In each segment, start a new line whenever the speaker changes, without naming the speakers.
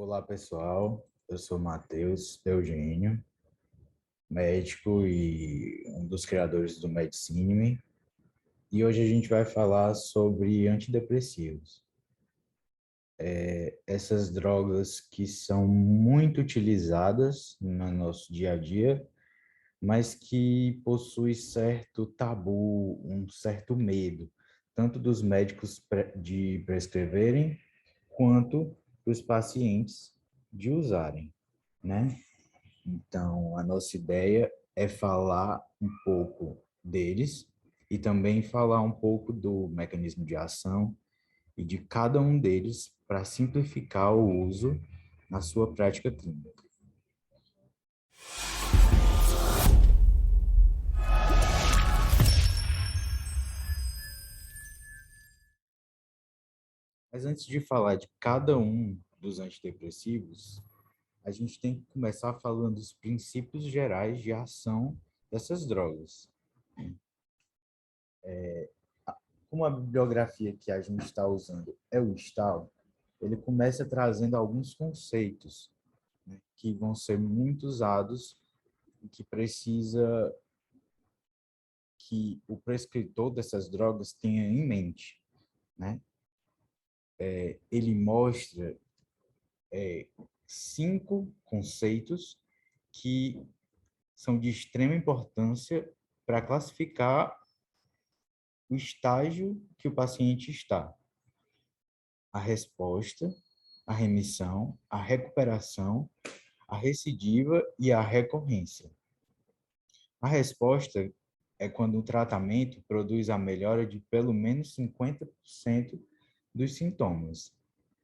Olá, pessoal. Eu sou Matheus Eugênio, médico e um dos criadores do Medicine. E hoje a gente vai falar sobre antidepressivos. Essas drogas que são muito utilizadas no nosso dia a dia, mas que possuem certo tabu, um certo medo, tanto dos médicos de prescreverem, quanto dos pacientes de usarem, né? Então, a nossa ideia é falar um pouco deles e também falar um pouco do mecanismo de ação e de cada um deles para simplificar o uso na sua prática clínica. Mas antes de falar de cada um dos antidepressivos, a gente tem que começar falando dos princípios gerais de ação dessas drogas. Como a bibliografia que a gente está usando é o Stahl, ele começa trazendo alguns conceitos, né, que vão ser muito usados e que precisa que o prescritor dessas drogas tenha em mente, né? Ele mostra 5 conceitos que são de extrema importância para classificar o estágio que o paciente está. A resposta, a remissão, a recuperação, a recidiva e a recorrência. A resposta é quando o tratamento produz a melhora de pelo menos 50% dos sintomas.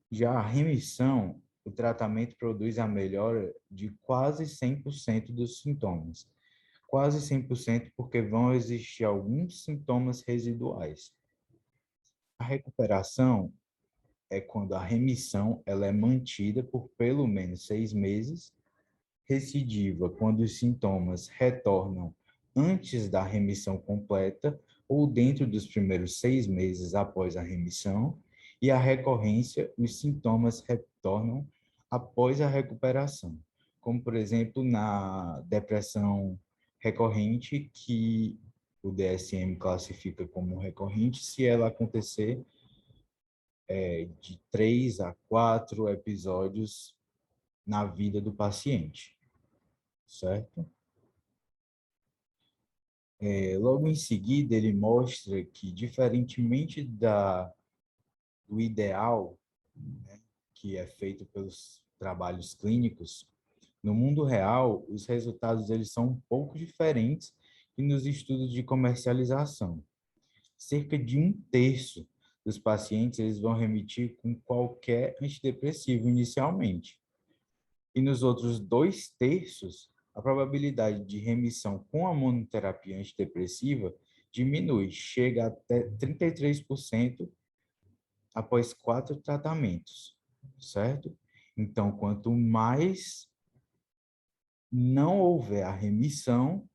Já a remissão, o tratamento produz a melhora de quase 100% dos sintomas. Quase 100% porque vão existir alguns sintomas residuais. A recuperação é quando a remissão ela é mantida por pelo menos 6 meses. Recidiva, quando os sintomas retornam antes da remissão completa ou dentro dos primeiros 6 meses após a remissão. E a recorrência, os sintomas retornam após a recuperação. Como, por exemplo, na depressão recorrente, que o DSM classifica como recorrente se ela acontecer de 3 a 4 episódios na vida do paciente, certo? Logo em seguida, ele mostra que, diferentemente do ideal, né, que é feito pelos trabalhos clínicos, no mundo real, os resultados eles são um pouco diferentes que nos estudos de comercialização. Cerca de 1/3 dos pacientes eles vão remitir com qualquer antidepressivo inicialmente. E nos outros 2/3, a probabilidade de remissão com a monoterapia antidepressiva diminui, chega até 33% após 4 tratamentos, certo? Então, quanto mais não houver a remissão,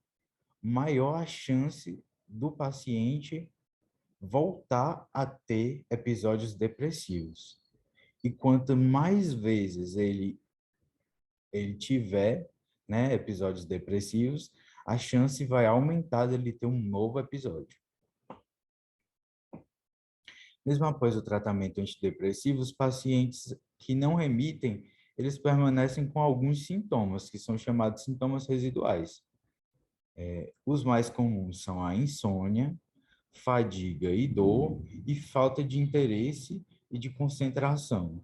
maior a chance do paciente voltar a ter episódios depressivos. E quanto mais vezes ele tiver, né, episódios depressivos, a chance vai aumentar dele ter um novo episódio. Mesmo após o tratamento antidepressivo, os pacientes que não remitem, eles permanecem com alguns sintomas, que são chamados sintomas residuais. Os mais comuns são a insônia, fadiga e dor, e falta de interesse e de concentração.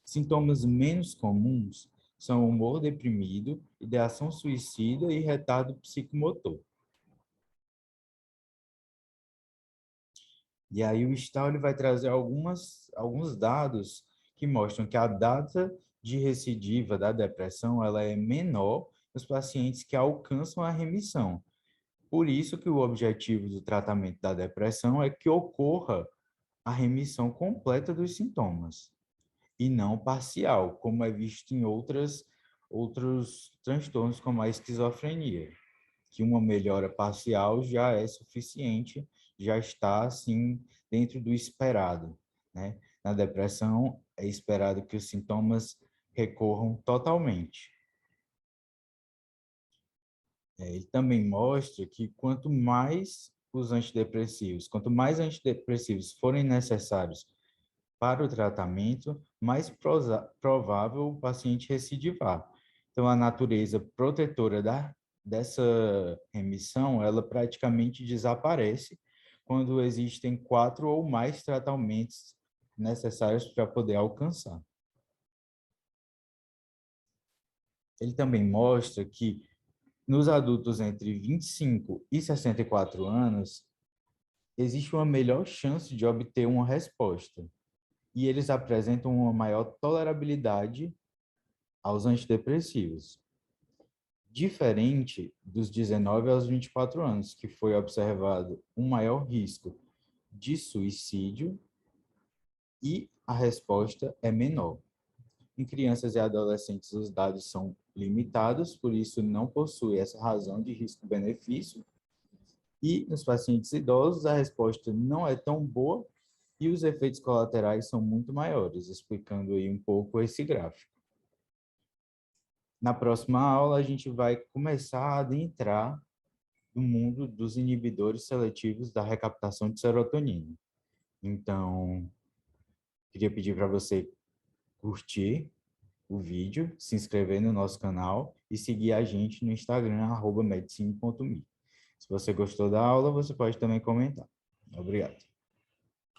Sintomas menos comuns são humor deprimido, ideação suicida e retardo psicomotor. E aí o Stahl ele vai trazer alguns dados que mostram que a data de recidiva da depressão ela é menor nos pacientes que alcançam a remissão. Por isso que o objetivo do tratamento da depressão é que ocorra a remissão completa dos sintomas e não parcial, como é visto em outros transtornos, como a esquizofrenia, que uma melhora parcial já é suficiente, já está, assim, dentro do esperado, né? Na depressão, é esperado que os sintomas recorram totalmente. Ele também mostra que quanto mais antidepressivos forem necessários para o tratamento, mais provável o paciente recidivar. Então, a natureza protetora dessa remissão, ela praticamente desaparece quando existem 4 ou mais tratamentos necessários para poder alcançar. Ele também mostra que nos adultos entre 25 e 64 anos, existe uma melhor chance de obter uma resposta. E eles apresentam uma maior tolerabilidade aos antidepressivos. Diferente dos 19 aos 24 anos, que foi observado um maior risco de suicídio e a resposta é menor. Em crianças e adolescentes, os dados são limitados, por isso não possui essa razão de risco-benefício. E nos pacientes idosos, a resposta não é tão boa e os efeitos colaterais são muito maiores, explicando aí um pouco esse gráfico. Na próxima aula, a gente vai começar a adentrar no mundo dos inibidores seletivos da recaptação de serotonina. Então, queria pedir para você curtir o vídeo, se inscrever no nosso canal e seguir a gente no Instagram, @medicine.me. Se você gostou da aula, você pode também comentar. Obrigado.